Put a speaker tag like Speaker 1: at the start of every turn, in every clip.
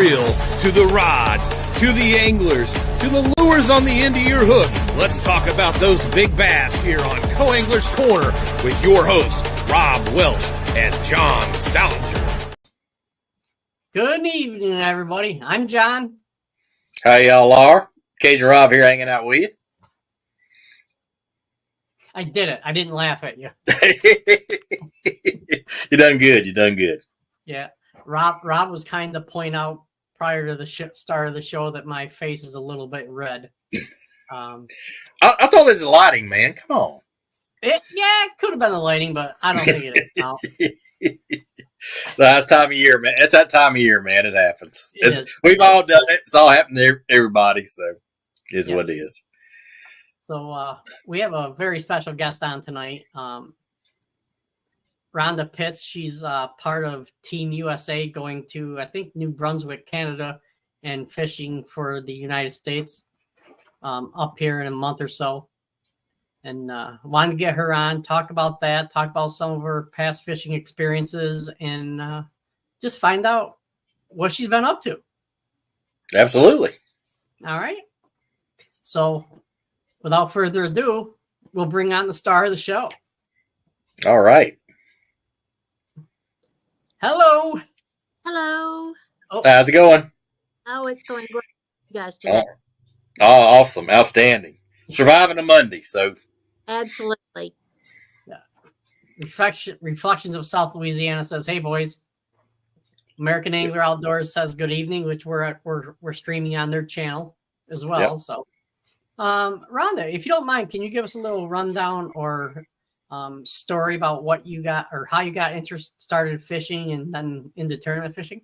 Speaker 1: reel, to the rods, to the anglers, to the lures on the end of your hook. Let's talk about those big bass here on Co-Angler's Corner with your hosts, Rob Welch and John Stoudinger.
Speaker 2: Good evening, everybody. I'm John.
Speaker 3: How y'all are? Cajun Rob here hanging out with you.
Speaker 2: I did it. I didn't laugh at you.
Speaker 3: You done good. You done good.
Speaker 2: Yeah. Rob was kind of point out prior to the start of the show that my face is a little bit red.
Speaker 3: I thought it was the lighting, man. Come on.
Speaker 2: It could have been the lighting, but I don't think it is now.
Speaker 3: Last time of year, man. It's that time of year, man. It happens. We've all done it. It's all happened to everybody, so it's what it is.
Speaker 2: So we have a very special guest on tonight. Rhonda Pitts, she's part of Team USA going to, I think, New Brunswick, Canada, and fishing for the United States up here in a month or so. And wanted to get her on, talk about that, talk about some of her past fishing experiences, and just find out what she's been up to.
Speaker 3: Absolutely.
Speaker 2: All right. So without further ado, we'll bring on the star of the show.
Speaker 3: All right.
Speaker 2: Hello.
Speaker 4: Hello.
Speaker 2: Oh.
Speaker 3: How's it going?
Speaker 4: Oh, it's going great, you guys, today.
Speaker 3: Oh, awesome. Outstanding. Surviving a Monday, so.
Speaker 4: Absolutely.
Speaker 2: Yeah. Reflections of South Louisiana says, "Hey boys." American Angler Outdoors says good evening, which we're streaming on their channel as well. Yep. So, Rhonda, if you don't mind, can you give us a little rundown or story about what you got or how you got started fishing and then into tournament fishing?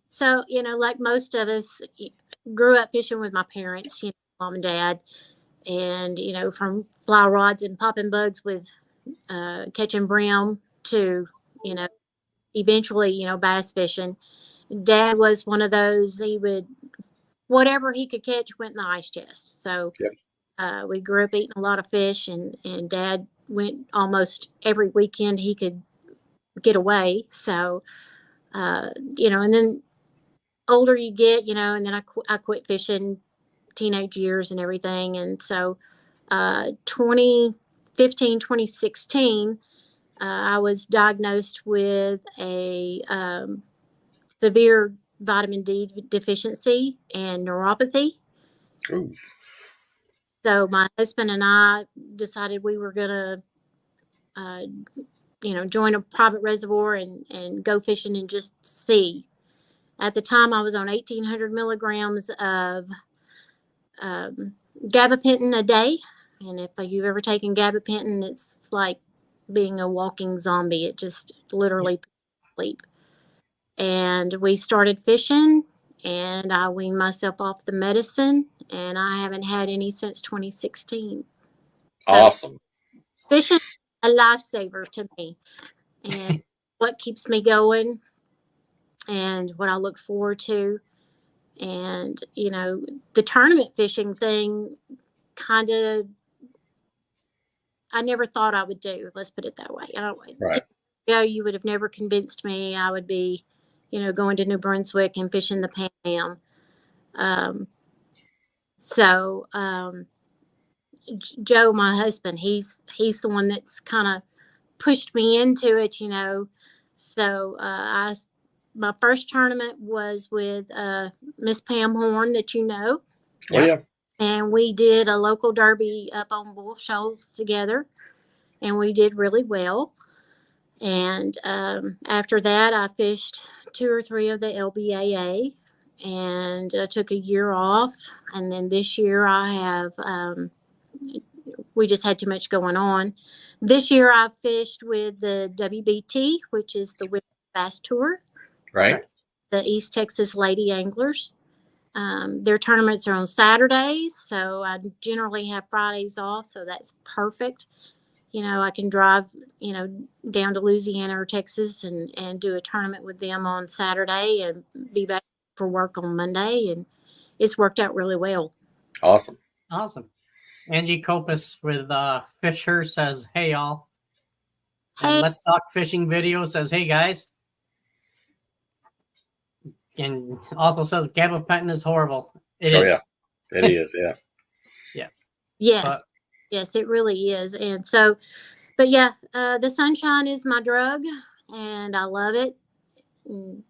Speaker 4: So, like most of us, grew up fishing with my parents, mom and dad, and, from fly rods and popping bugs with catching brim to, eventually, bass fishing. Dad was one of those, he would, whatever he could catch went in the ice chest. So we grew up eating a lot of fish, and Dad went almost every weekend he could get away. So, and then older you get, and then I quit fishing teenage years and everything. And so 2015, 2016, I was diagnosed with a severe vitamin D deficiency and neuropathy.
Speaker 3: Ooh.
Speaker 4: So my husband and I decided we were going to, join a private reservoir and go fishing and just see. At the time, I was on 1,800 milligrams of gabapentin a day. And if you've ever taken gabapentin, it's like being a walking zombie. It just literally puts you to sleep. And we started fishing, and I weaned myself off the medicine, and I haven't had any since 2016.
Speaker 3: Awesome.
Speaker 4: So, fishing is a lifesaver to me, and what keeps me going, and what I look forward to. And, the tournament fishing thing kind of, I never thought I would do. Let's put it that way.
Speaker 3: Right.
Speaker 4: You would have never convinced me I would be, going to New Brunswick and fishing the Pan Am. Joe, my husband, he's the one that's kind of pushed me into it, So my first tournament was with Miss Pam Horn that you know.
Speaker 3: Oh, yeah.
Speaker 4: And we did a local derby up on Bull Shoals together, and we did really well. And after that, I fished 2 or 3 of the LBAA, and I took a year off. And then this year I have, we just had too much going on. This year I fished with the WBT, which is the Women's Bass Tour.
Speaker 3: Right.
Speaker 4: The East Texas Lady Anglers. Their tournaments are on Saturdays, so I generally have Fridays off, so that's perfect. I can drive, down to Louisiana or Texas and do a tournament with them on Saturday and be back for work on Monday, and it's worked out really well.
Speaker 3: Awesome.
Speaker 2: Angie Copus with Fish Her says, "Hey, y'all."
Speaker 4: Hey.
Speaker 2: And Let's Talk Fishing Video says, "Hey, guys." And also says gabapentin is horrible.
Speaker 3: Yeah, it is. Yeah.
Speaker 2: Yeah.
Speaker 4: Yes. Yes, it really is. And so, but yeah, the sunshine is my drug, and I love it. And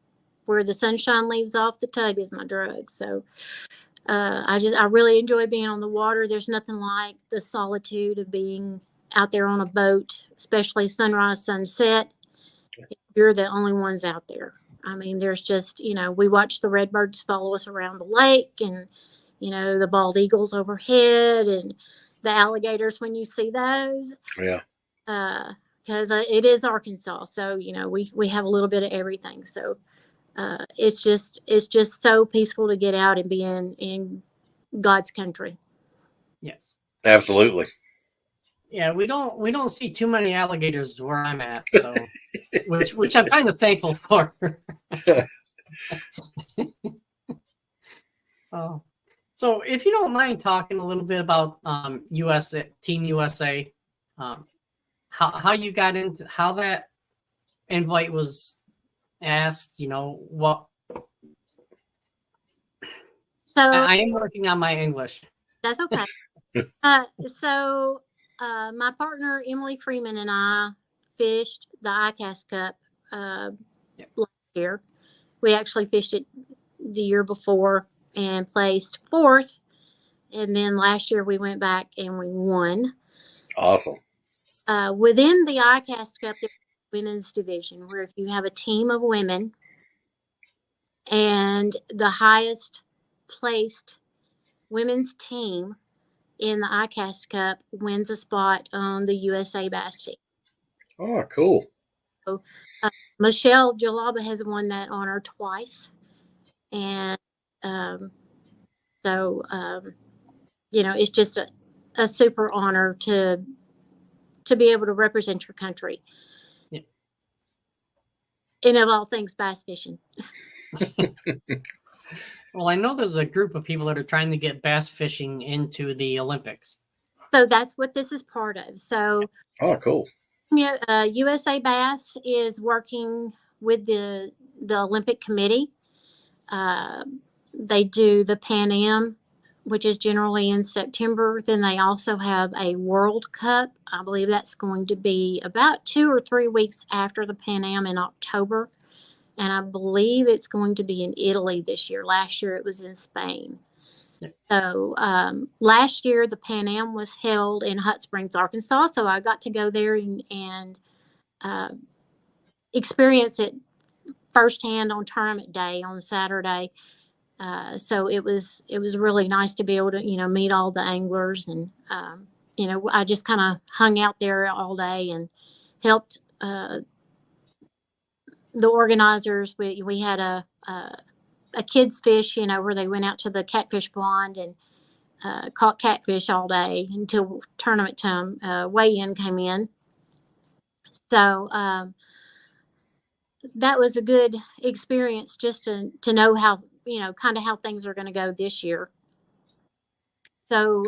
Speaker 4: where the sunshine leaves off, the tug is my drug. So I really enjoy being on the water. There's nothing like the solitude of being out there on a boat, especially sunrise, sunset. You're the only ones out there. I mean, there's just, we watch the redbirds follow us around the lake, and, the bald eagles overhead, and the alligators when you see those.
Speaker 3: Yeah.
Speaker 4: Because it is Arkansas. So, we have a little bit of everything. So it's just so peaceful to get out and be in God's country.
Speaker 2: Yes.
Speaker 3: Absolutely.
Speaker 2: Yeah, we don't see too many alligators where I'm at, so which I'm kind of thankful for. Oh, so if you don't mind talking a little bit about USA Team USA, how you got into how that invite was asked, what.
Speaker 4: So
Speaker 2: I am working on my English.
Speaker 4: That's okay. So my partner Emily Freeman and I fished the ICAST Cup last year. We actually fished it the year before and placed 4th. And then last year we went back and we won.
Speaker 3: Awesome.
Speaker 4: Within the ICAST Cup, there's a women's division where if you have a team of women and the highest placed women's team in the ICAST Cup wins a spot on the USA Bass team.
Speaker 3: Oh, cool.
Speaker 4: So, Michelle Jalaba has won that honor twice. And it's just a super honor to be able to represent your country.
Speaker 2: Yeah.
Speaker 4: And of all things, bass fishing.
Speaker 2: Well, I know there's a group of people that are trying to get bass fishing into the Olympics.
Speaker 4: So that's what this is part of. So,
Speaker 3: oh, cool.
Speaker 4: Yeah, USA Bass is working with the Olympic Committee. They do the Pan Am, which is generally in September. Then they also have a World Cup. I believe that's going to be about 2 or 3 weeks after the Pan Am in October. And I believe it's going to be in Italy this year. Last year it was in Spain. Yeah. So last year the Pan Am was held in Hot Springs, Arkansas. So I got to go there and experience it firsthand on tournament day on Saturday. So it was really nice to be able to, meet all the anglers. And, I just kind of hung out there all day and helped the organizers. We had a kids fish, where they went out to the catfish pond and caught catfish all day until tournament time, weigh-in came in. So that was a good experience just to know how, kind of how things are going to go this year. So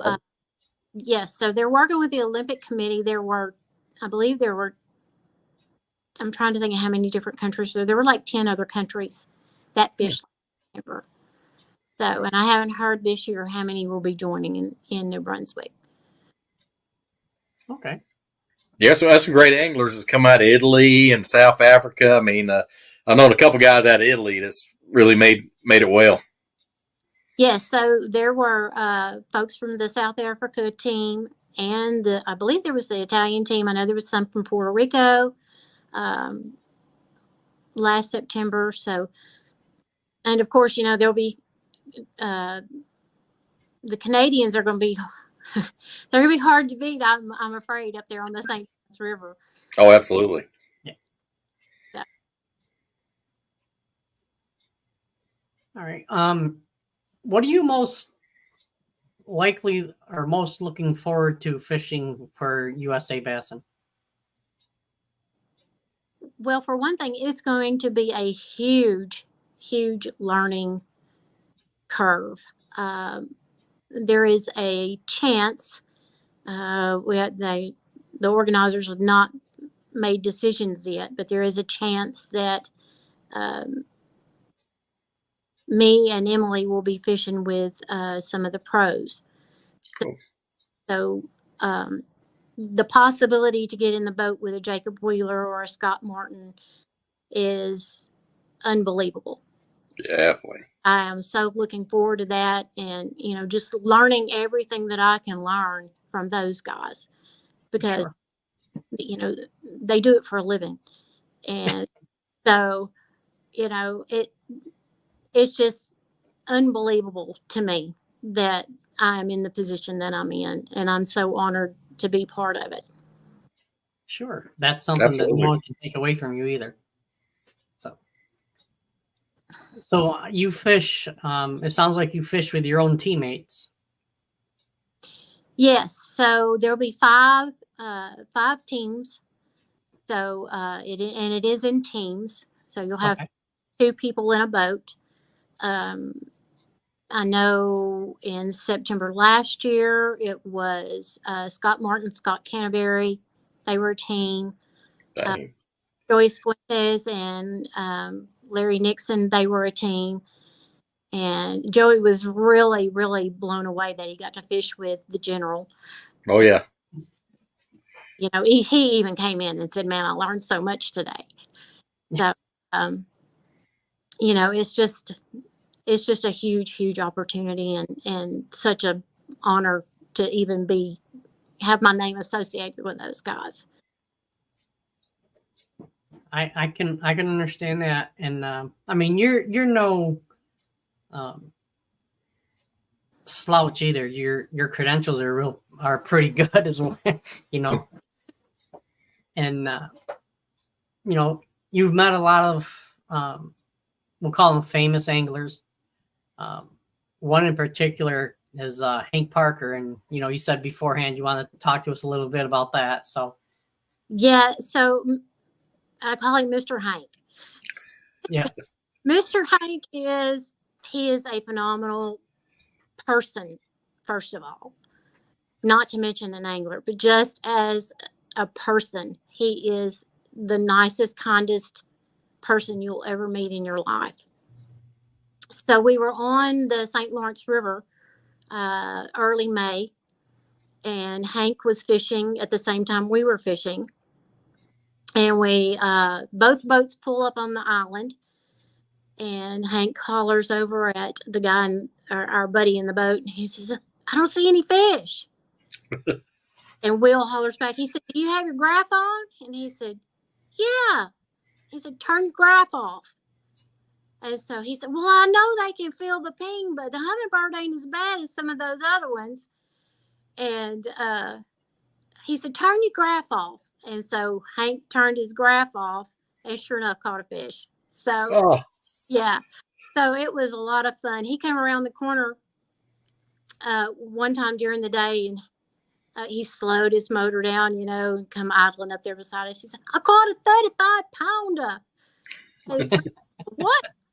Speaker 4: yes, so they're working with the Olympic Committee. I believe there were, I'm trying to think of how many different countries. There were like 10 other countries that fished. So, and I haven't heard this year how many will be joining in New Brunswick.
Speaker 2: Okay.
Speaker 3: Yeah, so that's some great anglers that's come out of Italy and South Africa. I mean, I know a couple guys out of Italy that's really made it well.
Speaker 4: Yes, so there were folks from the South Africa team, and I believe there was the Italian team. I know there was some from Puerto Rico last September. So, and of course, there'll be the Canadians are going to be they're going to be hard to beat. I'm afraid up there on the St. Lawrence River.
Speaker 3: Oh, absolutely.
Speaker 2: Yeah. All right. What are you most likely or most looking forward to fishing for USA Bassin?
Speaker 4: Well, for one thing, it's going to be a huge, huge learning curve. There is a chance the organizers have not made decisions yet, but there is a chance that me and Emily will be fishing with some of the pros.
Speaker 3: Cool.
Speaker 4: So the possibility to get in the boat with a Jacob Wheeler or a Scott Martin is unbelievable.
Speaker 3: Definitely.
Speaker 4: I am so looking forward to that, and just learning everything that I can learn from those guys, because
Speaker 2: Sure.
Speaker 4: they do it for a living, and so it's just unbelievable to me that I'm in the position that I'm in, and I'm so honored to be part of it.
Speaker 2: Sure. That's something that
Speaker 3: Absolutely.
Speaker 2: no one can take away from you either. So you fish, it sounds like you fish with your own teammates.
Speaker 4: Yes, so there'll be five teams. So it is in teams. So you'll have
Speaker 2: Okay.
Speaker 4: 2 people in a boat. I know in September last year it was Scott Martin, Scott Canterbury. They were a team.
Speaker 3: Dang.
Speaker 4: Joyce Fuentes and Larry Nixon, they were a team. And Joey was really, really blown away that he got to fish with the general.
Speaker 3: Oh, yeah.
Speaker 4: He even came in and said, "Man, I learned so much today." So, it's just a huge, huge opportunity, and such a honor to even have my name associated with those guys.
Speaker 2: I can understand that, and I mean you're no slouch either. Your credentials are pretty good as well, and you've met a lot of we'll call them famous anglers. One in particular is Hank Parker, and you said beforehand you wanted to talk to us a little bit about that. So
Speaker 4: yeah, so I call him Mr. Hank.
Speaker 2: Yeah.
Speaker 4: Mr. Hank is a phenomenal person, first of all, not to mention an angler, but just as a person, he is the nicest, kindest person you'll ever meet in your life. So we were on the St. Lawrence River early May, and Hank was fishing at the same time we were fishing. And we both boats pull up on the island, and Hank hollers over at the guy, our buddy in the boat, and he says, "I don't see any fish." And Will hollers back. He said, "Do you have your graph on?" And he said, "Yeah." He said, "Turn your graph off." And so he said, "Well, I know they can feel the ping, but the hummingbird ain't as bad as some of those other ones." And he said, "Turn your graph off." And so Hank turned his graph off, and sure enough, caught a fish. So, yeah. So it was a lot of fun. He came around the corner one time during the day, and he slowed his motor down, and come idling up there beside us. He said, "I caught a 35-pounder. What?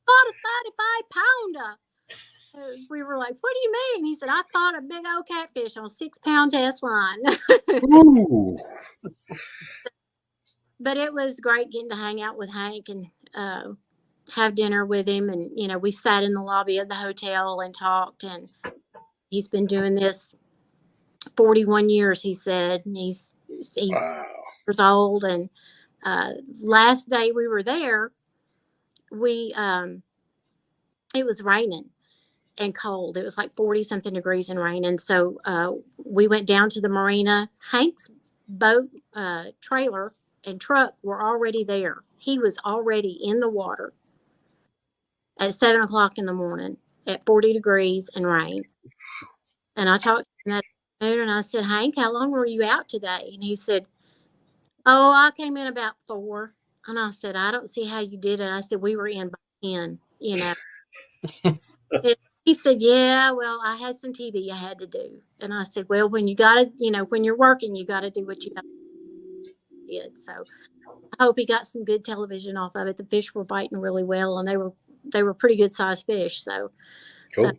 Speaker 4: Caught a 35-pounder. We were like, "What do you mean?" He said, "I caught a big old catfish on a 6-pound test line."
Speaker 3: Ooh.
Speaker 4: But it was great getting to hang out with Hank and have dinner with him. And, we sat in the lobby of the hotel and talked. And he's been doing this 41 years, he said. And he's
Speaker 3: Wow.
Speaker 4: years old. And last day we were there, it was raining and cold. It was like 40-something degrees and rain. And so we went down to the marina. Hank's boat, trailer, and truck were already there. He was already in the water at 7:00 in the morning at 40 degrees and rain. And I talked to him that afternoon, and I said, "Hank, how long were you out today?" And he said, "Oh, I came in about 4." And I said, "I don't see how you did it." I said, "We were in by 10, He said, "Yeah, well, I had some TV I had to do." And I said, "Well, when you got to, when you're working, you got to do what you got to do." So I hope he got some good television off of it. The fish were biting really well, and they were pretty good sized fish. So
Speaker 3: Cool.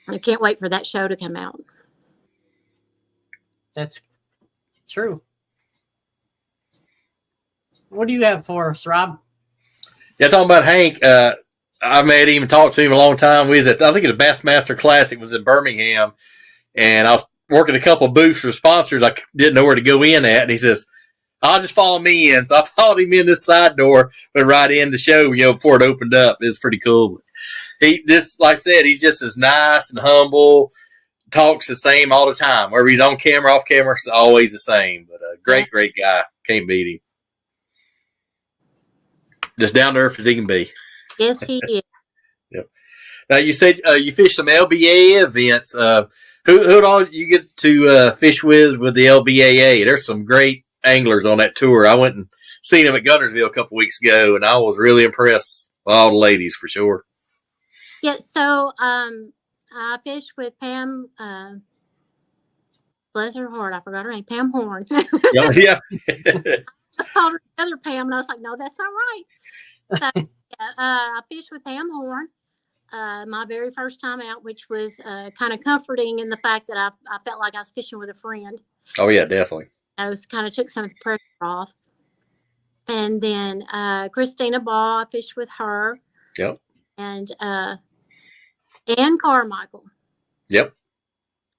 Speaker 4: I can't wait for that show to come out.
Speaker 2: That's true. What do you have for us, Rob?
Speaker 3: Yeah, talking about Hank. I met him and talked to him a long time. We was at, I think, the Bassmaster Classic was in Birmingham, and I was working a couple of booths for sponsors. I didn't know where to go in at, and he says, "I'll just follow me in." So I followed him in this side door, went right in the show, before it opened up. It was pretty cool. Like I said, he's just as nice and humble, talks the same all the time. Whether he's on camera, off camera, it's always the same. But a great guy. Can't beat him. Just down to earth as he can be.
Speaker 4: Yes, he is.
Speaker 3: Yep. Now, you said you fished some LBA events. Who all you get to fish with the LBAA? There's some great anglers on that tour. I went and seen him at Guntersville a couple weeks ago, and I was really impressed with all the ladies for sure.
Speaker 4: Yeah, so I fished with Pam, bless her heart, I forgot her name, Pam Horn.
Speaker 3: Yeah.
Speaker 4: I called her the other Pam, and I was like, no, that's not right. So, yeah, I fished with Pam Horn, my very first time out, which was kind of comforting in the fact that I felt like I was fishing with a friend.
Speaker 3: Oh, yeah, definitely.
Speaker 4: I was kind of took some of the pressure off. And then Christina Ball, I fished with her.
Speaker 3: Yep.
Speaker 4: And Ann Carmichael.
Speaker 3: Yep.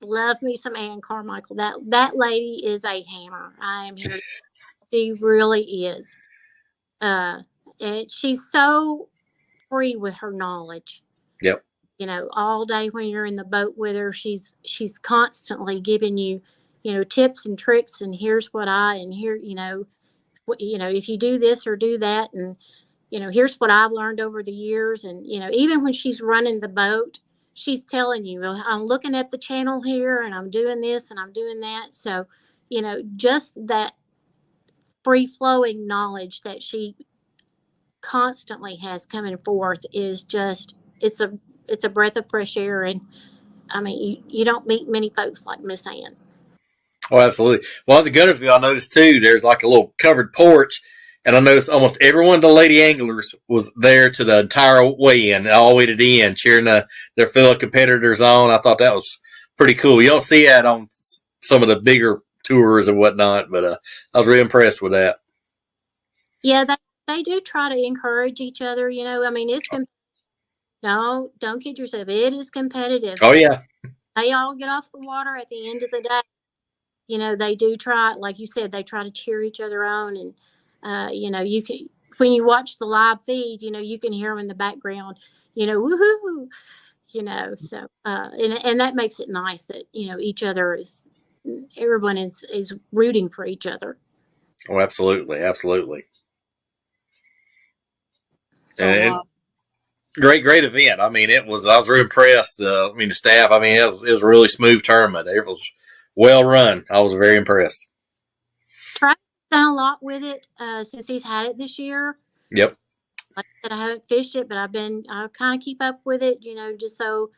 Speaker 4: Love me some Ann Carmichael. That lady is a hammer. I am here. She really is. And she's so free with her knowledge.
Speaker 3: Yep.
Speaker 4: All day when you're in the boat with her, she's constantly giving you, tips and tricks, and here's what if you do this or do that, and here's what I've learned over the years. And even when she's running the boat, she's telling you, well, I'm looking at the channel here, and I'm doing this and I'm doing that. So just that free flowing knowledge that she constantly has coming forth is just it's a breath of fresh air. And I mean, you don't meet many folks like Miss Ann.
Speaker 3: Oh, absolutely. Well, as a Guntersville, I noticed too, there's like a little covered porch, and I noticed almost everyone, the lady anglers, was there to the entire weigh-in, all the way to the end, cheering their fellow competitors on. I thought that was pretty cool. You don't see that on some of the bigger tours and whatnot, but I was really impressed with that.
Speaker 4: Yeah, they do try to encourage each other. I mean, it's no, don't kid yourself. It is competitive.
Speaker 3: Oh, yeah.
Speaker 4: They all get off the water at the end of the day. They do try, like you said, they try to cheer each other on. And, you can, when you watch the live feed, you can hear them in the background, woohoo, so, and that makes it nice that, everyone is rooting for each other.
Speaker 3: Oh, absolutely. Absolutely.
Speaker 2: So,
Speaker 3: and great event. I mean, I was really impressed. The staff, it was a really smooth tournament. It was well run. I was very impressed.
Speaker 4: Travis done a lot with it since he's had it this year.
Speaker 3: Yep.
Speaker 4: Like I said, I haven't fished it, but I kind of keep up with it, just so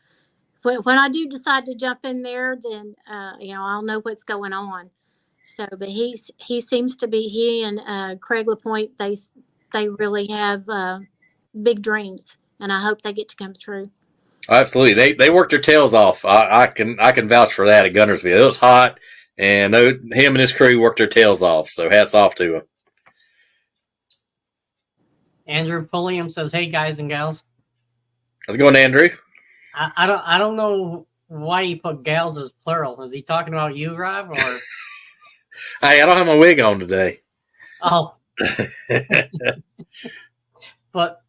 Speaker 4: when I do decide to jump in there, then I'll know what's going on. So, but he seems to be, he and Craig LaPointe, they really have big dreams, and I hope they get to come true.
Speaker 3: Absolutely. They worked their tails off. I can vouch for that at Guntersville. It was hot, and him and his crew worked their tails off. So hats off to him.
Speaker 2: Andrew Pulliam says, "Hey guys and gals."
Speaker 3: How's it going, Andrew?
Speaker 2: I don't know why he put gals as plural. Is he talking about you, Rob? Or
Speaker 3: Hey, I don't have my wig on today.
Speaker 2: oh, but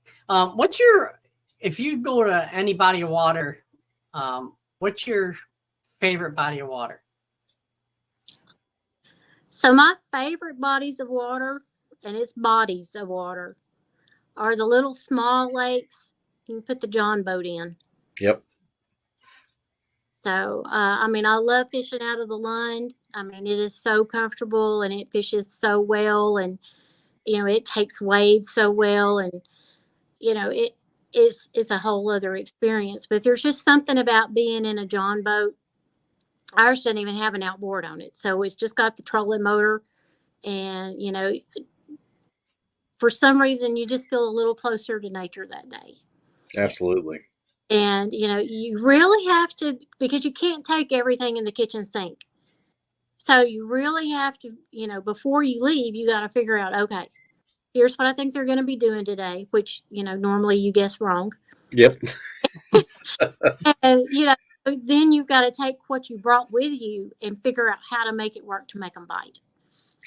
Speaker 2: if you go to any body of water, what's your favorite body of water?
Speaker 4: So my favorite bodies of water, and it's bodies of water, are the little small lakes you can put the John boat in.
Speaker 3: Yep.
Speaker 4: So, I love fishing out of the Lund. It is so comfortable, and it fishes so well, and, it takes waves so well, and, it's a whole other experience. But there's just something about being in a John boat. Ours doesn't even have an outboard on it. So it's just got the trolling motor, and, for some reason, you just feel a little closer to nature that day.
Speaker 3: Absolutely.
Speaker 4: And, you really have to, because you can't take everything in the kitchen sink. So you really have to, before you leave, you got to figure out, okay, here's what I think they're going to be doing today, which, normally you guess wrong.
Speaker 3: Yep.
Speaker 4: And, then you've got to take what you brought with you and figure out how to make it work to make them bite.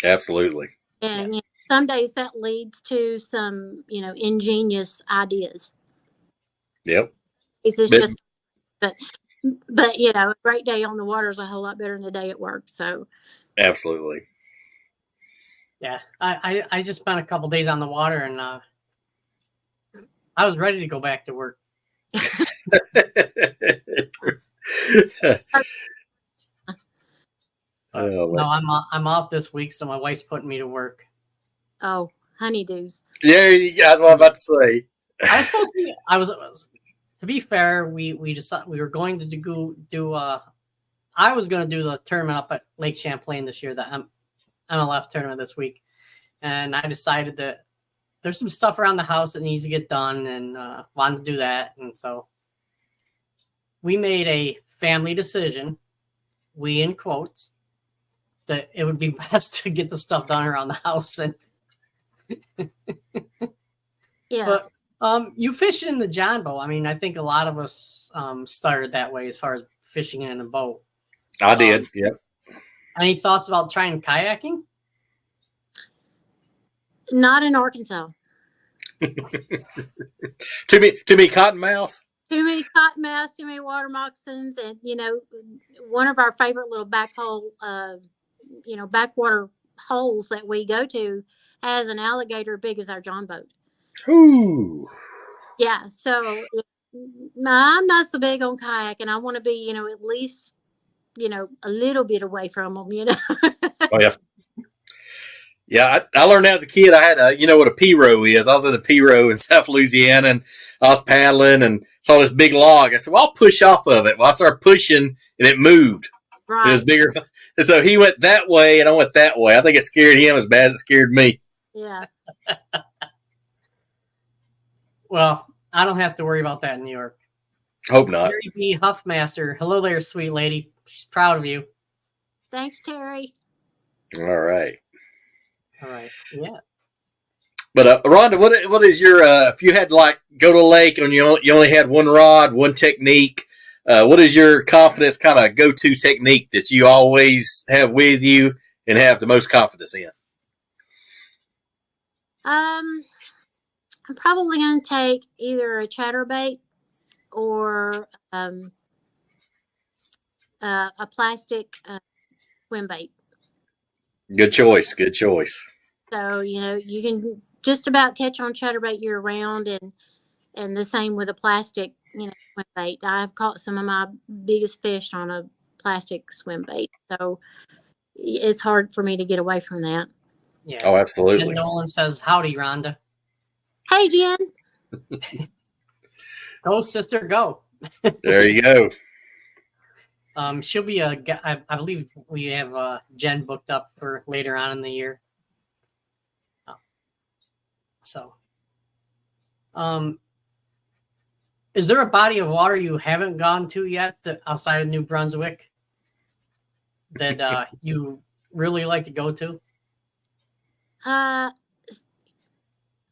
Speaker 3: Absolutely.
Speaker 4: And some days that leads to some, ingenious ideas.
Speaker 3: Yep.
Speaker 4: It's just, but a great day on the water is a whole lot better than a day at work. So.
Speaker 3: Absolutely.
Speaker 2: Yeah. I just spent a couple days on the water, and I was ready to go back to work. No, I'm off this week, so my wife's putting me to work.
Speaker 4: Oh, honeydews.
Speaker 3: Yeah, you guys, what I'm about to say.
Speaker 2: I was supposed to. I was. To be fair, we decided we were going to do. I was going to do the tournament up at Lake Champlain this year, the MLF tournament this week, and I decided that there's some stuff around the house that needs to get done, and wanted to do that, and so we made a family decision. We in quotes. That it would be best to get the stuff done around the house. And
Speaker 4: yeah.
Speaker 2: But you fish in the John boat. I mean, I think a lot of us started that way as far as fishing in a boat.
Speaker 3: I did. Yep.
Speaker 2: Any thoughts about trying kayaking?
Speaker 4: Not in Arkansas.
Speaker 3: Too many cottonmouths.
Speaker 4: Too many cottonmouths, too many water moccasins, and one of our favorite little backwater holes that we go to has an alligator big as our John boat.
Speaker 3: Ooh.
Speaker 4: Yeah, so I'm not so big on kayaking. I want to be, at least, a little bit away from them,
Speaker 3: Oh yeah. Yeah, I learned that as a kid. I had what a P-row is. I was at a P-row in South Louisiana, and I was paddling and saw this big log. I said, well, I'll push off of it. Well, I started pushing, and it moved.
Speaker 4: Right.
Speaker 3: It was bigger. And so he went that way, and I went that way. I think it scared him as bad as it scared me.
Speaker 4: Yeah.
Speaker 2: Well, I don't have to worry about that in New York.
Speaker 3: Hope not.
Speaker 2: Terry B. Huffmaster. Hello there, sweet lady. She's proud of you.
Speaker 4: Thanks, Terry.
Speaker 3: All right.
Speaker 2: All right. Yeah.
Speaker 3: But Rhonda, what is your if you had to go to a lake and you only had one rod, one technique, what is your confidence kind of go-to technique that you always have with you and have the most confidence in?
Speaker 4: I'm probably going to take either a chatterbait or a plastic swim bait.
Speaker 3: Good choice. Good choice.
Speaker 4: So, you can just about catch on chatterbait year round, and the same with a plastic, swim bait. I've caught some of my biggest fish on a plastic swim bait. So it's hard for me to get away from that.
Speaker 2: Yeah.
Speaker 3: Oh, absolutely.
Speaker 2: Jen Nolan says, howdy, Rhonda.
Speaker 4: Hey, Jen.
Speaker 2: Go, sister, go.
Speaker 3: There you go.
Speaker 2: She'll be I believe we have Jen booked up for later on in the year. So, is there a body of water you haven't gone to yet outside of New Brunswick that you really like to go to?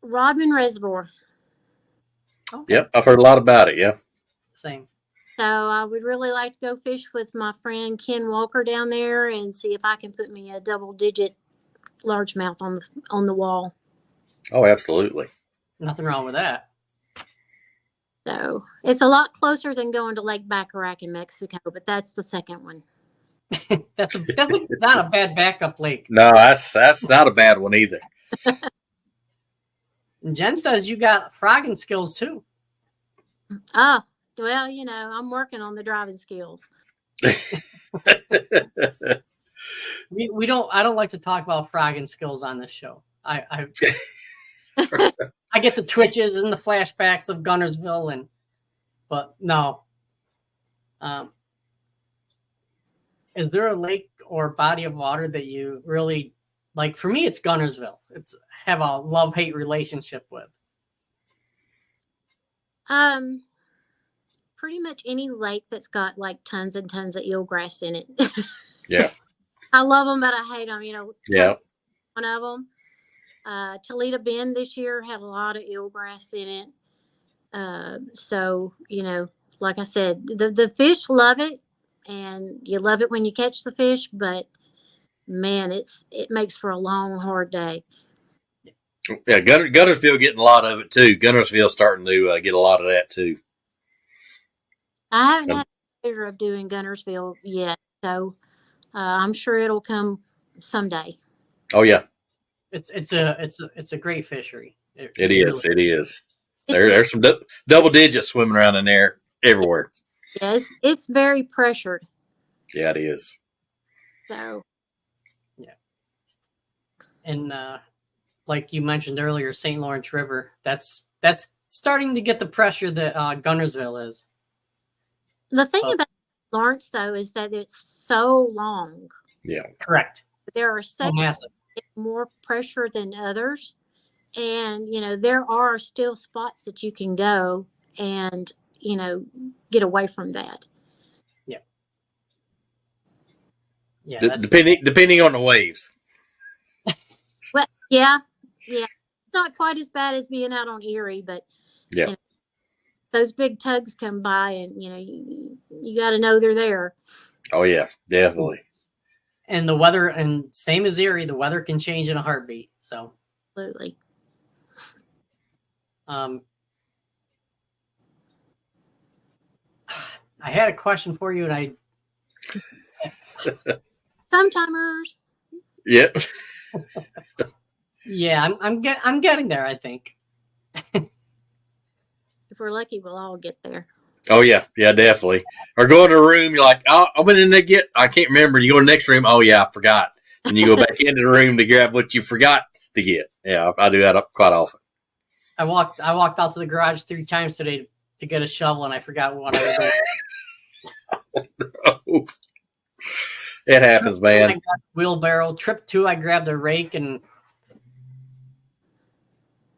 Speaker 4: Rodman Reservoir.
Speaker 2: Okay.
Speaker 3: Yep, I've heard a lot about it. Yeah.
Speaker 2: Same.
Speaker 4: So I would really like to go fish with my friend Ken Walker down there and see if I can put me a double-digit largemouth on the wall.
Speaker 3: Oh, absolutely.
Speaker 2: Nothing wrong with that.
Speaker 4: So it's a lot closer than going to Lake Bacharach in Mexico, but that's the second one.
Speaker 2: That's not a bad backup lake.
Speaker 3: No, that's not a bad one either.
Speaker 2: And Jen says you got frogging skills too.
Speaker 4: Oh, well, I'm working on the driving skills.
Speaker 2: We don't. I don't like to talk about frogging skills on this show. I get the twitches and the flashbacks of Gunnersville, but no. Is there a lake or body of water that you really like? For me, it's Gunnersville. It's have a love-hate relationship with.
Speaker 4: Pretty much any lake that's got tons and tons of eelgrass in it.
Speaker 3: Yeah.
Speaker 4: I love them, but I hate them.
Speaker 3: Yeah.
Speaker 4: One of them. Toledo Bend this year had a lot of eelgrass in it. So, like I said, the fish love it, and you love it when you catch the fish, but man, it makes for a long, hard day.
Speaker 3: Yeah, Gunnersville getting a lot of it too. Gunnersville starting to get a lot of that too.
Speaker 4: I haven't had the pleasure of doing Gunnersville yet, so I'm sure it'll come someday.
Speaker 3: Oh yeah,
Speaker 2: it's a great fishery.
Speaker 3: It is. There's some double digits swimming around in there everywhere.
Speaker 4: Yes, it's very pressured.
Speaker 3: Yeah, it is.
Speaker 4: So.
Speaker 2: Yeah. And like you mentioned earlier, St. Lawrence River, that's starting to get the pressure that Gunnersville is.
Speaker 4: The thing about Lawrence, though, is that it's so long.
Speaker 3: Yeah.
Speaker 2: Correct.
Speaker 4: There are sections that get more pressure than others. And, there are still spots that you can go and, get away from that.
Speaker 2: Yeah. Yeah.
Speaker 3: Depending on the waves.
Speaker 4: Well, yeah. Not quite as bad as being out on Erie, but
Speaker 3: yeah.
Speaker 4: Those big tugs come by, and you got to know they're there.
Speaker 3: Oh yeah, definitely.
Speaker 2: And the weather, and same as Erie, the weather can change in a heartbeat. So
Speaker 4: absolutely.
Speaker 2: I had a question for you, and
Speaker 4: Sometimers.
Speaker 3: Yep.
Speaker 2: Yeah, I'm getting there, I think.
Speaker 4: If we're lucky, we'll all get there.
Speaker 3: Oh yeah, definitely. Or go in a room, you're like, oh, I went in there I can't remember. You go to the next room, oh yeah, I forgot. And you go back into the room to grab what you forgot to get. Yeah, I do that quite often.
Speaker 2: I walked out to the garage 3 times today to get a shovel, and I forgot what I was doing.
Speaker 3: No. It happens, man.
Speaker 2: I got wheelbarrow. Trip 2, I grabbed a rake, and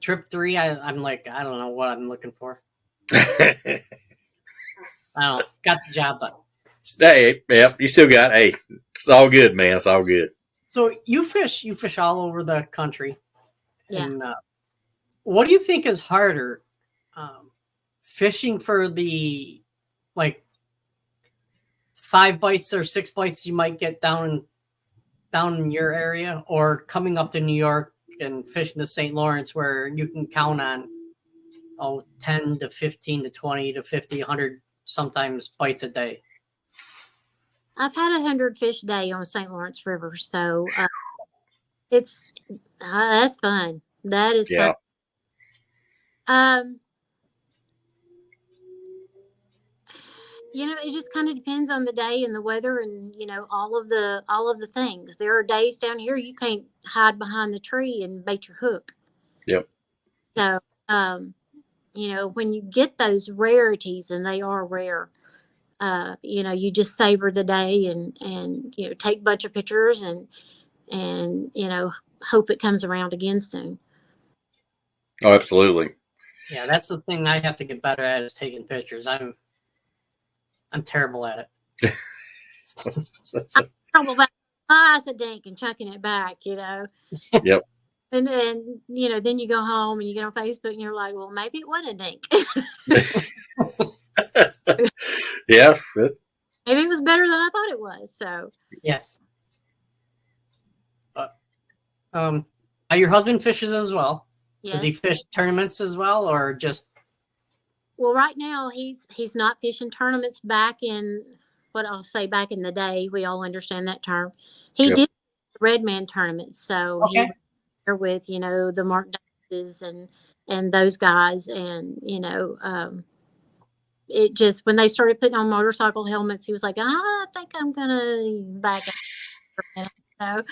Speaker 2: trip 3, I'm like, I don't know what I'm looking for. I don't know. Got the job done.
Speaker 3: Hey, yeah, you still got. Hey, it's all good, man. It's all good.
Speaker 2: So you fish all over the country.
Speaker 4: Yeah.
Speaker 2: And, what do you think is harder, fishing for the 5 bites or 6 bites you might get down in your area, or coming up to New York and fishing the St. Lawrence where you can count on 10 to 15 to 20 to 50, 100 sometimes bites a day?
Speaker 4: I've had 100 fish a day on St. Lawrence River, so it's that's fun. That is fun. It just kind of depends on the day and the weather, and all of the things. There are days down here you can't hide behind the tree and bait your hook.
Speaker 3: Yep.
Speaker 4: So when you get those rarities, and they are rare, you just savor the day and take a bunch of pictures and hope it comes around again soon.
Speaker 3: Oh, absolutely.
Speaker 2: Yeah, that's the thing I have to get better at, is taking pictures. I'm terrible at it.
Speaker 4: I'm terrible about it's a dink and chucking it back,
Speaker 3: Yep.
Speaker 4: And then you go home and you get on Facebook and you're like, well, maybe it wasn't a dink.
Speaker 3: Yeah.
Speaker 4: Maybe it was better than I thought it was. So
Speaker 2: yes. Your husband fishes as well.
Speaker 4: yes.
Speaker 2: Does he fish tournaments as well, or just?
Speaker 4: Well, right now he's not fishing tournaments. Back in the day, we all understand that term. He did red man tournaments, so he was there with the Mark Davises and those guys, and it just, when they started putting on motorcycle helmets, he was like, I think I'm gonna back up for a minute.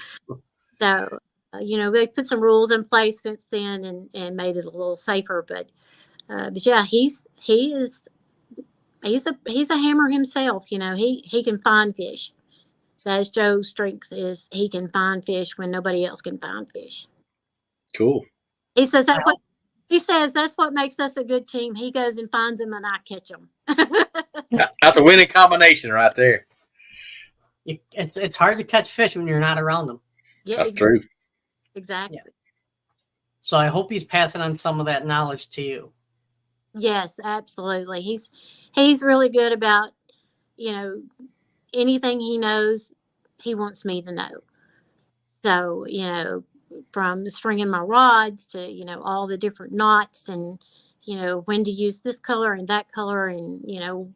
Speaker 4: So they put some rules in place since then and made it a little safer, but yeah, he's a hammer himself. He can find fish. That's Joe's strength, is he can find fish when nobody else can find fish.
Speaker 3: Cool.
Speaker 4: He says that's what makes us a good team. He goes and finds them, and I catch them.
Speaker 3: That's a winning combination right there.
Speaker 2: It's hard to catch fish when you're not around them.
Speaker 4: Yeah,
Speaker 3: that's true.
Speaker 4: Exactly.
Speaker 2: So I hope he's passing on some of that knowledge to you.
Speaker 4: Yes, absolutely. He's really good about, anything he knows, he wants me to know. So, from stringing my rods to, all the different knots and, when to use this color and that color and,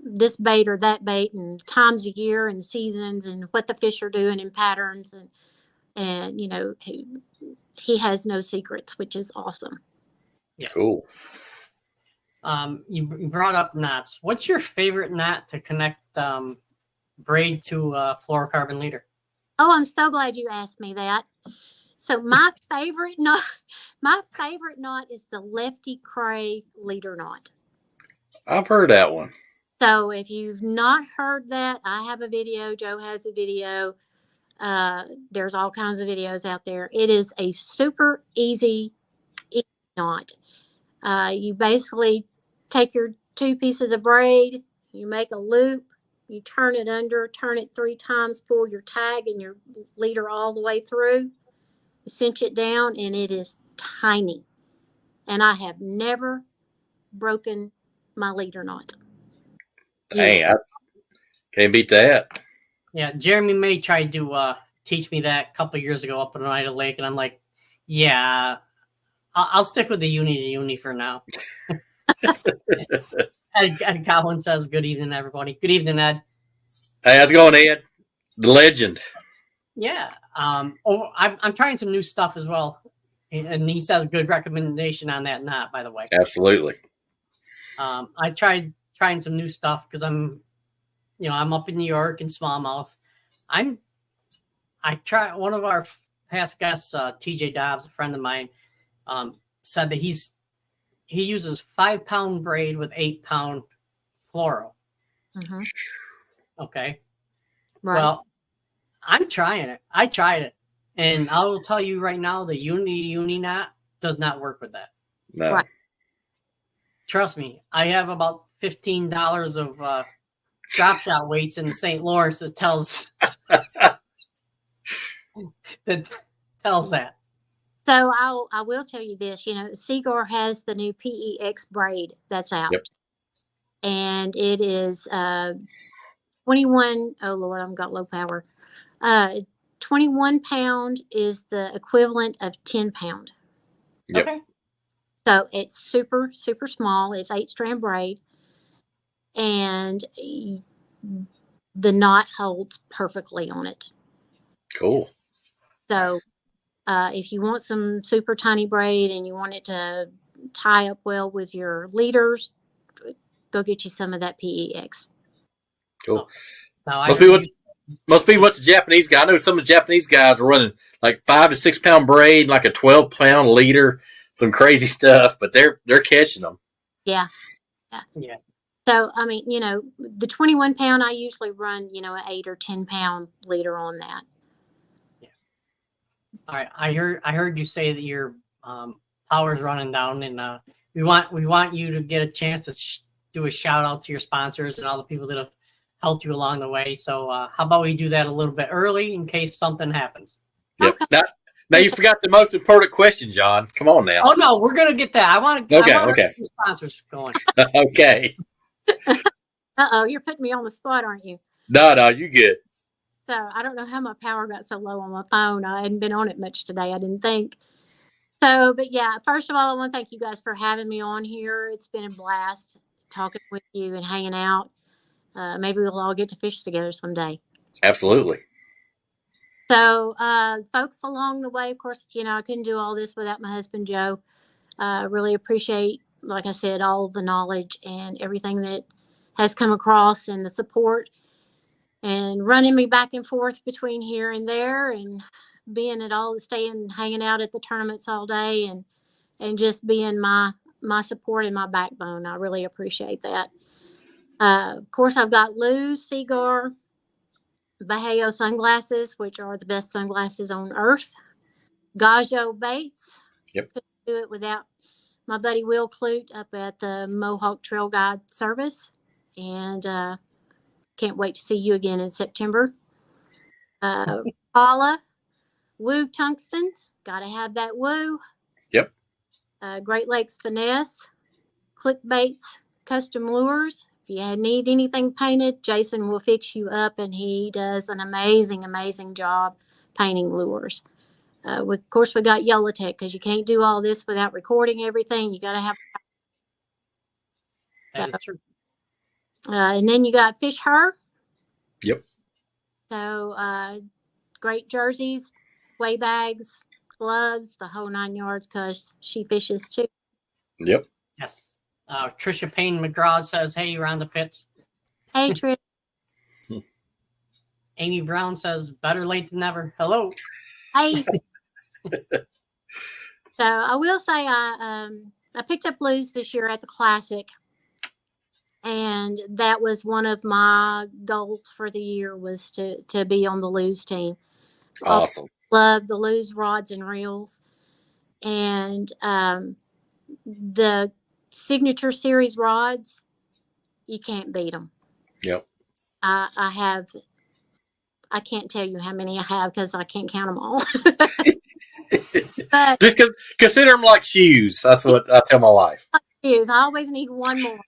Speaker 4: this bait or that bait and times of year and seasons and what the fish are doing and patterns and he has no secrets, which is awesome.
Speaker 2: Yes.
Speaker 3: Cool.
Speaker 2: You brought up knots. What's your favorite knot to connect braid to fluorocarbon leader?
Speaker 4: Oh, I'm so glad you asked me that. So my favorite knot is the Lefty Cray leader knot.
Speaker 3: I've heard that one.
Speaker 4: So if you've not heard that, I have a video. Joe has a video. There's all kinds of videos out there. It is a super easy knot. You basically take your 2 pieces of braid, you make a loop, you turn it under, turn it 3 times, pull your tag and your leader all the way through, cinch it down, and it is tiny. And I have never broken my leader knot.
Speaker 3: Dang, I can't beat that.
Speaker 2: Yeah, Jeremy May tried to teach me that a couple of years ago up in Oneida Lake, and I'm like, yeah, I'll stick with the uni to uni for now. Ed Cowan says, good evening, everybody. Good evening, Ed.
Speaker 3: Hey, how's it going, Ed? The legend.
Speaker 2: Yeah. I'm trying some new stuff as well. And he says good recommendation on that knot, by the way.
Speaker 3: Absolutely.
Speaker 2: I trying some new stuff because I'm up in New York in smallmouth. I try one of our past guests, TJ Dobbs, a friend of mine, said that he uses 5-pound braid with 8-pound fluoro.
Speaker 4: Mm-hmm.
Speaker 2: Okay.
Speaker 4: Right.
Speaker 2: Well, I'm trying it. I tried it. And I will tell you right now, the uni knot does not work with that.
Speaker 3: No.
Speaker 4: Right.
Speaker 2: Trust me, I have about $15 of drop shot weights in St. Lawrence that tells that.
Speaker 4: So I will tell you this, Seaguar has the new PEX braid that's out.
Speaker 3: Yep.
Speaker 4: And it is 21, oh Lord, I've got low power. 21 pound is the equivalent of 10 pound.
Speaker 3: Yep.
Speaker 2: Okay.
Speaker 4: So it's super, super small. It's 8-strand braid. And the knot holds perfectly on it.
Speaker 3: Cool.
Speaker 4: So if you want some super tiny braid and you want it to tie up well with your leaders, go get you some of that PEX.
Speaker 3: Cool.
Speaker 2: Now,
Speaker 3: must be what's Japanese guy. I know some of the Japanese guys are running like 5 to 6 pound braid, like a 12-pound leader, some crazy stuff, but they're catching them.
Speaker 4: Yeah. So, I mean, the 21 pound, I usually run, an 8 or 10 pound leader on that.
Speaker 2: Yeah. All right. I heard you say that your power's running down, and we want you to get a chance to do a shout out to your sponsors and all the people that have helped you along the way. So how about we do that a little bit early in case something happens?
Speaker 3: Yep. Okay. Now you forgot the most important question, John. Come on now.
Speaker 2: Oh no, we're gonna get that. I want to get the sponsors going.
Speaker 3: Okay.
Speaker 4: Uh-oh, you're putting me on the spot, aren't you?
Speaker 3: No, you good.
Speaker 4: So I don't know how my power got so low on my phone. I hadn't been on it much today, I didn't think. So, but yeah, first of all, I want to thank you guys for having me on here. It's been a blast talking with you and hanging out. Maybe we'll all get to fish together someday.
Speaker 3: Absolutely.
Speaker 4: So, folks along the way, of course, I couldn't do all this without my husband, Joe. Really appreciate, like I said, all the knowledge and everything that has come across and the support and running me back and forth between here and there and being at all, staying, hanging out at the tournaments all day and just being my support and my backbone. I really appreciate that. Of course, I've got Lou's Seaguar Bahayo sunglasses, which are the best sunglasses on earth. Gajo Baits.
Speaker 3: Yep.
Speaker 4: Couldn't do it without my buddy Will Clute up at the Mohawk Trail Guide Service. And can't wait to see you again in September. Paula, Woo Tungsten. Got to have that woo. Great Lakes Finesse, Clickbaits Custom Lures. If you need anything painted, Jason will fix you up, and he does an amazing, amazing job painting lures. Of course, we got Yellowtech, because you can't do all this without recording everything. You got to have.
Speaker 2: That is true.
Speaker 4: And then you got Fish Her.
Speaker 3: Yep.
Speaker 4: So great jerseys, weigh bags, gloves, the whole 9 yards, because she fishes too.
Speaker 3: Yep.
Speaker 2: Yes. Trisha Payne McGraw says, "Hey, around the pits."
Speaker 4: Hey, Trish.
Speaker 2: Amy Brown says, "Better late than never." Hello.
Speaker 4: Hey. So I will say I picked up blues this year at the Classic, and that was one of my goals for the year, was to be on the Lose team.
Speaker 3: Awesome.
Speaker 4: Love the Lose rods and reels, and the Signature Series rods, you can't beat them.
Speaker 3: Yep.
Speaker 4: I can't tell you how many I have, because I can't count them all. But
Speaker 3: Just consider them like shoes. That's what I tell my wife.
Speaker 4: I always need one more.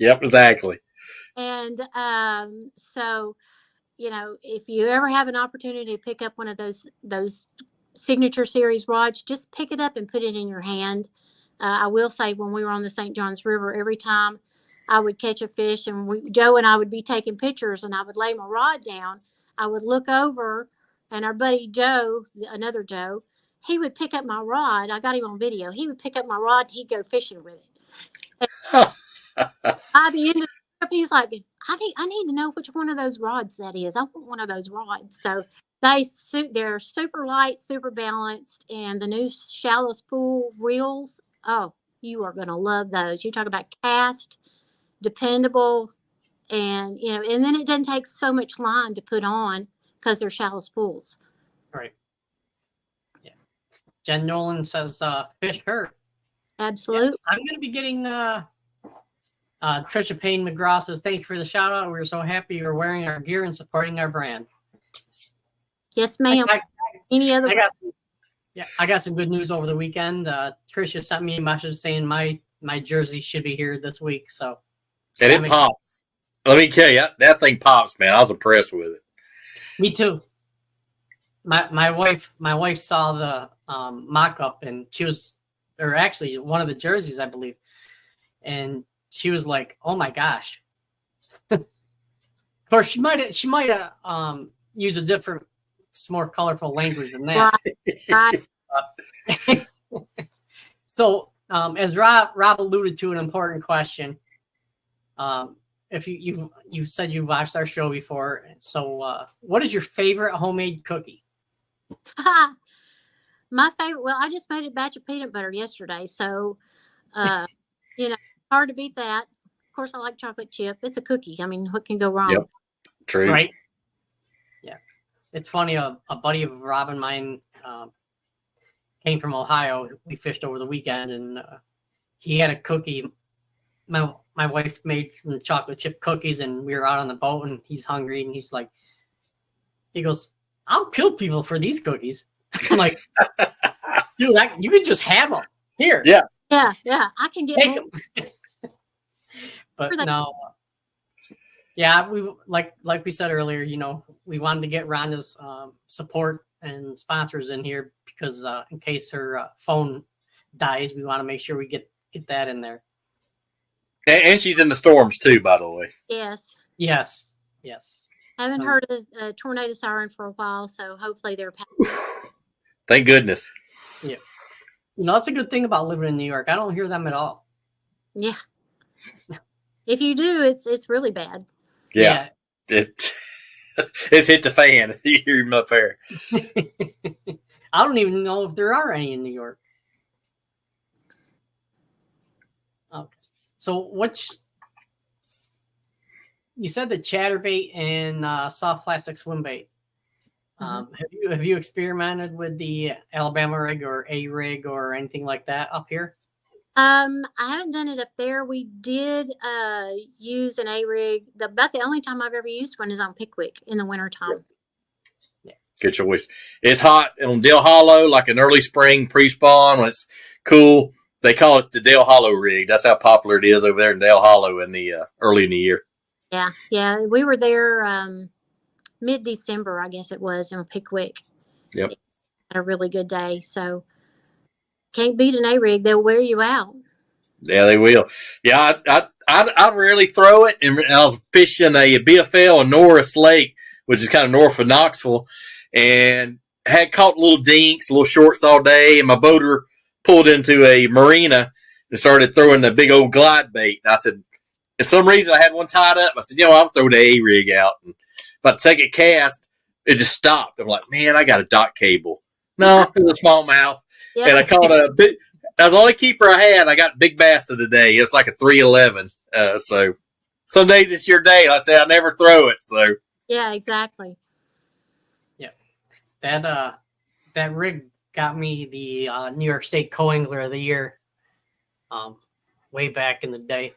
Speaker 3: Yep, exactly.
Speaker 4: And so, if you ever have an opportunity to pick up one of those Signature Series rods, just pick it up and put it in your hand. I will say, when we were on the St. Johns River, every time I would catch a fish, and Joe and I would be taking pictures, and I would lay my rod down, I would look over, and our buddy Joe, another Joe, he would pick up my rod. I got him on video. He would pick up my rod, and he'd go fishing with it. By the end of the trip, he's like, I need to know which one of those rods that is. I want one of those rods. So they're super light, super balanced, and the new shallow spool reels, oh, you are going to love those. You talk about cast, dependable, and and then it doesn't take so much line to put on, because they're shallow spools.
Speaker 2: Right. Yeah. Jen Nolan says, "Fish Her."
Speaker 4: Absolutely.
Speaker 2: Yeah, I'm going to be getting. Trisha Payne McGraw says, "Thank you for the shout out. We're so happy you're wearing our gear and supporting our brand."
Speaker 4: Yes, ma'am. Any other?
Speaker 2: I got some good news over the weekend. Trisha sent me a message saying my jersey should be here this week. So,
Speaker 3: and it pops. Let me tell you, that thing pops, man. I was impressed with it.
Speaker 2: Me too. My wife saw the mock-up, and she was, or actually one of the jerseys, I believe, and she was like, "Oh my gosh!" Of course, she might have used a different, more colorful language than that.
Speaker 4: Right.
Speaker 2: So, as Rob alluded to, an important question. If you said you watched our show before, so what is your favorite homemade cookie?
Speaker 4: My favorite. Well, I just made a batch of peanut butter yesterday, so hard to beat that. Of course, I like chocolate chip. It's a cookie. I mean, what can go wrong?
Speaker 3: Yep. True.
Speaker 2: Right. Yeah. It's funny. A buddy of Rob and mine came from Ohio. We fished over the weekend, and he had a cookie. My wife made some chocolate chip cookies, and we were out on the boat, and he's hungry, and he goes, "I'll kill people for these cookies." I'm like, "Dude, you can just have them here."
Speaker 3: Yeah.
Speaker 4: Yeah. I can get
Speaker 2: Take them. But no. Yeah, we like we said earlier, we wanted to get Rhonda's support and sponsors in here, because in case her phone dies, we want to make sure we get that in there.
Speaker 3: And she's in the storms too, by the way.
Speaker 4: Yes. Haven't heard a tornado siren for a while, so hopefully they're passing.
Speaker 3: Thank goodness.
Speaker 2: Yeah. That's a good thing about living in New York. I don't hear them at all.
Speaker 4: Yeah. If you do, it's really bad.
Speaker 3: Yeah. It's hit the fan. You hear him up there.
Speaker 2: I don't even know if there are any in New York. Okay. So you said the chatterbait and soft plastic swim bait. Have you experimented with the Alabama rig or a rig or anything like that up here?
Speaker 4: I haven't done it up there. We did use an A rig. About the only time I've ever used one is on Pickwick in the wintertime.
Speaker 3: Yeah. Good choice. It's hot on Dill Hollow, like an early spring pre-spawn when it's cool. They call it the Dale Hollow rig. That's how popular it is over there in Dale Hollow in the early in the year.
Speaker 4: Yeah. We were there mid-December, I guess it was, in Pickwick.
Speaker 3: Yep.
Speaker 4: Had a really good day. So can't beat an A rig. They'll wear you out.
Speaker 3: Yeah, they will. Yeah, I rarely throw it. And I was fishing a BFL in Norris Lake, which is kind of north of Knoxville, and had caught little dinks, little shorts all day, and my boater pulled into a marina and started throwing the big old glide bait. And I said, for some reason, I had one tied up. I said, I'll throw the A rig out. And about the second cast, it just stopped. I'm like, man, I got a dock cable. No, it was a smallmouth. Yeah. And I caught a big. That was the only keeper I had. I got big bass of the day. It was like a 311. So some days it's your day. Like I say, I never throw it. So
Speaker 4: yeah, exactly.
Speaker 2: Yeah, that rig got me the New York State Co-Angler of the Year. Way back in the day.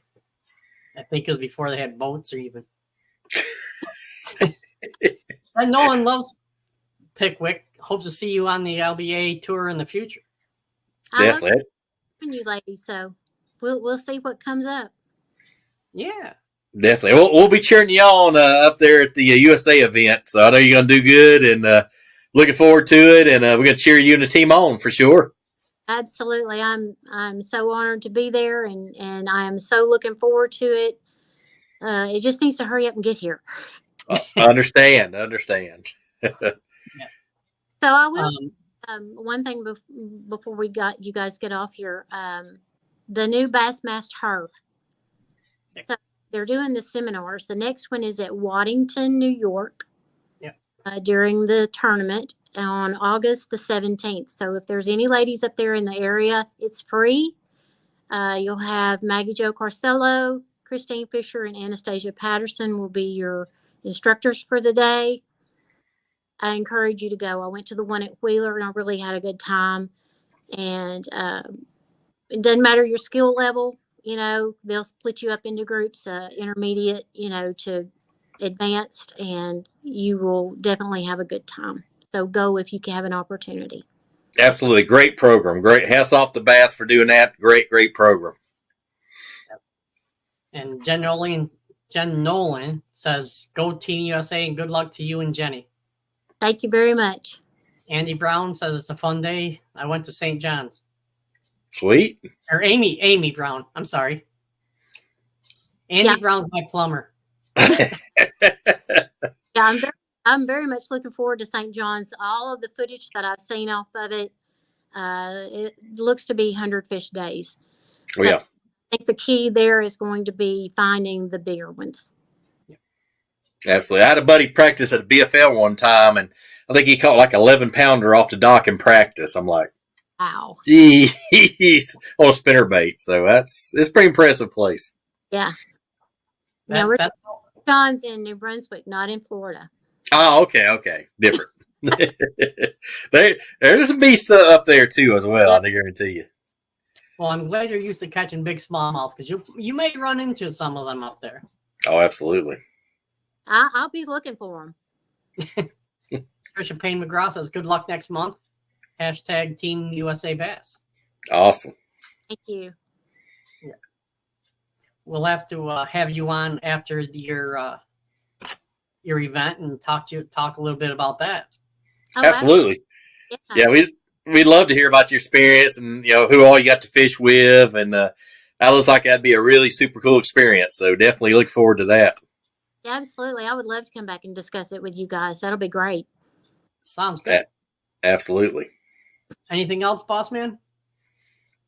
Speaker 2: I think it was before they had boats or even. And Nolan loves Pickwick. Hope to see you on the LBA tour in the future.
Speaker 3: Definitely.
Speaker 4: You ladies, so we'll see what comes up.
Speaker 2: Yeah,
Speaker 3: definitely. We'll be cheering you on up there at the USA event. So I know you're gonna do good, and looking forward to it. And we're gonna cheer you and the team on for sure.
Speaker 4: Absolutely, I'm so honored to be there, and I am so looking forward to it. It just needs to hurry up and get here.
Speaker 3: I understand.
Speaker 4: So I will. One thing before you guys get off here, the new Bassmaster Hearth. So they're doing the seminars. The next one is at Waddington, New York.
Speaker 2: Yeah.
Speaker 4: During the tournament on August the 17th. So if there's any ladies up there in the area, it's free. You'll have Maggie Jo Carcello, Christine Fisher, and Anastasia Patterson will be your instructors for the day. I encourage you to go. I went to the one at Wheeler and I really had a good time. And it doesn't matter your skill level, they'll split you up into groups, intermediate, to advanced, and you will definitely have a good time. So go if you can have an opportunity.
Speaker 3: Absolutely. Great program. Great. Hats off to Bass for doing that. Great program.
Speaker 2: And Jen Nolan says, go Team USA and good luck to you and Jenny.
Speaker 4: Thank you very much.
Speaker 2: Andy Brown says it's a fun day. I went to St. John's.
Speaker 3: Sweet.
Speaker 2: Or Amy Brown. I'm sorry. Andy Brown's my plumber.
Speaker 4: Yeah, I'm very much looking forward to St. John's. All of the footage that I've seen off of it looks to be 100 fish days.
Speaker 3: Oh, yeah.
Speaker 4: I think the key there is going to be finding the bigger ones.
Speaker 3: Absolutely. I had a buddy practice at a BFL one time, and I think he caught like 11-pounder off the dock in practice. I'm like,
Speaker 4: wow.
Speaker 3: Jeez. On a spinnerbait. So it's a pretty impressive place.
Speaker 4: Yeah. Now we're John's in New Brunswick, not in Florida.
Speaker 3: Oh, okay. Different. There's some beasts up there too as well, I guarantee you.
Speaker 2: Well, I'm glad you're used to catching big smallmouth because you may run into some of them up there.
Speaker 3: Oh, absolutely.
Speaker 4: I'll be looking for them.
Speaker 2: Trisha Payne McGraw says, good luck next month. # Team USA Bass.
Speaker 3: Awesome.
Speaker 4: Thank you.
Speaker 2: Yeah. We'll have to have you on after your event and talk a little bit about that.
Speaker 4: Oh,
Speaker 3: absolutely. Yeah, we'd love to hear about your experience and who all you got to fish with, and that looks like that'd be a really super cool experience. So definitely look forward to that.
Speaker 4: Yeah, absolutely. I would love to come back and discuss it with you guys. That'll be great.
Speaker 2: Sounds good.
Speaker 3: Absolutely.
Speaker 2: Anything else, boss man?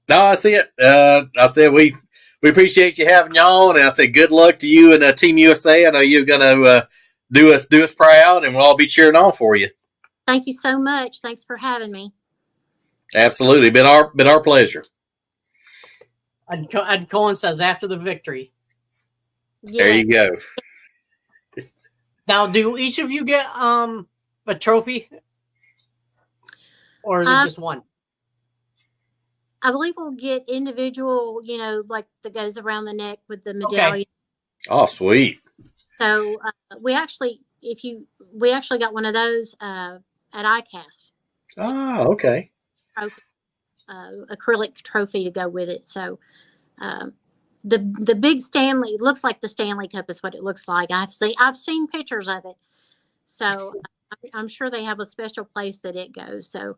Speaker 3: No, I see it. I said we appreciate you having you on, and I say good luck to you and Team USA. I know you're gonna do us proud, and we'll all be cheering on for you.
Speaker 4: Thank you so much. Thanks for having me.
Speaker 3: Absolutely, been our pleasure.
Speaker 2: Ed Cohen says after the victory.
Speaker 4: Yeah.
Speaker 3: There you go.
Speaker 2: Now, do each of you get a trophy, or is it just one?
Speaker 4: I believe we'll get individual, like that goes around the neck with the medallion.
Speaker 3: Okay. Oh, sweet.
Speaker 4: So we actually got one of those at ICAST.
Speaker 3: Oh, okay.
Speaker 4: Trophy. acrylic trophy to go with it. So the big Stanley, it looks like the Stanley Cup is what it looks like. I've seen pictures of it. So I'm sure they have a special place that it goes. So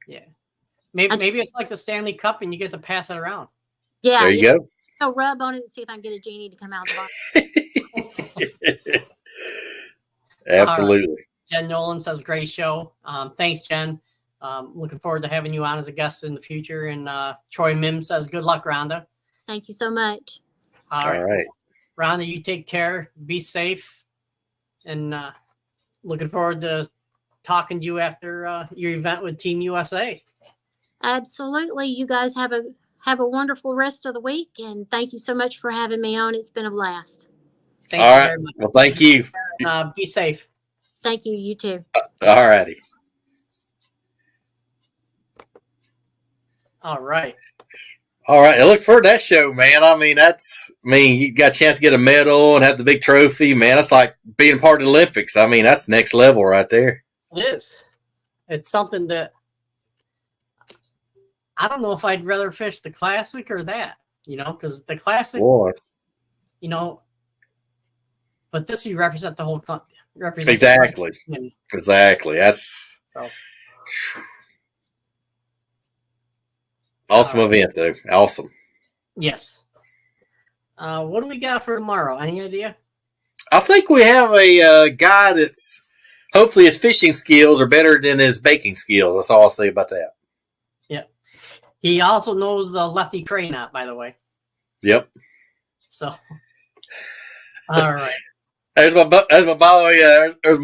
Speaker 2: yeah, maybe it's like the Stanley Cup, and you get to pass it around.
Speaker 4: Yeah,
Speaker 3: there you go.
Speaker 4: I'll rub on it and see if I can get a genie to come out of the box.
Speaker 3: Absolutely.
Speaker 2: Right. Jen Nolan says, great show. Thanks, Jen. Looking forward to having you on as a guest in the future. And Troy Mims says, good luck, Rhonda.
Speaker 4: Thank you so much.
Speaker 3: All right.
Speaker 2: Rhonda, you take care. Be safe. And looking forward to talking to you after your event with Team USA.
Speaker 4: Absolutely. You guys have a wonderful rest of the week. And thank you so much for having me on. It's been a blast.
Speaker 2: Thank you very much.
Speaker 3: Well, thank you.
Speaker 2: Be safe.
Speaker 4: Thank you. You too.
Speaker 3: All righty.
Speaker 2: All right.
Speaker 3: All right. I look forward to that show, man. You got a chance to get a medal and have the big trophy, man. That's like being part of the Olympics. I mean, that's next level right there.
Speaker 2: It is. It's something that I don't know if I'd rather fish the Classic or that, because the Classic,
Speaker 3: Boy.
Speaker 2: But this you represent the whole country.
Speaker 3: Exactly. Exactly. That's awesome event, though. Awesome.
Speaker 2: Yes. What do we got for tomorrow? Any idea?
Speaker 3: I think we have a guy that's hopefully his fishing skills are better than his baking skills. That's all I'll say about that.
Speaker 2: Yep. He also knows the lefty tray knot, by the way.
Speaker 3: Yep.
Speaker 2: So, all right.
Speaker 3: There's my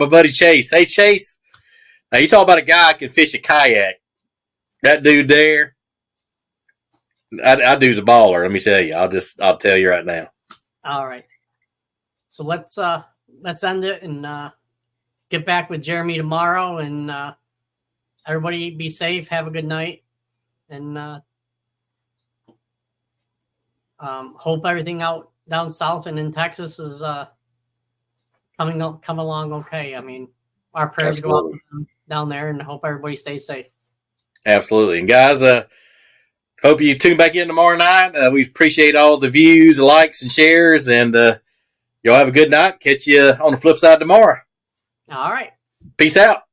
Speaker 3: buddy Chase. Hey, Chase. Now, you talk about a guy who can fish a kayak. That dude there, that dude's a baller, let me tell you. I'll tell you right now.
Speaker 2: All right. So let's end it and get back with Jeremy tomorrow. And everybody be safe. Have a good night. And hope everything out down south and in Texas is come along okay. I mean, our prayers go out to them down there, and hope everybody stays safe. Absolutely. And guys, hope you tune back in tomorrow night. We appreciate all the views, likes, and shares, and y'all have a good night. Catch you on the flip side tomorrow. All right. Peace out.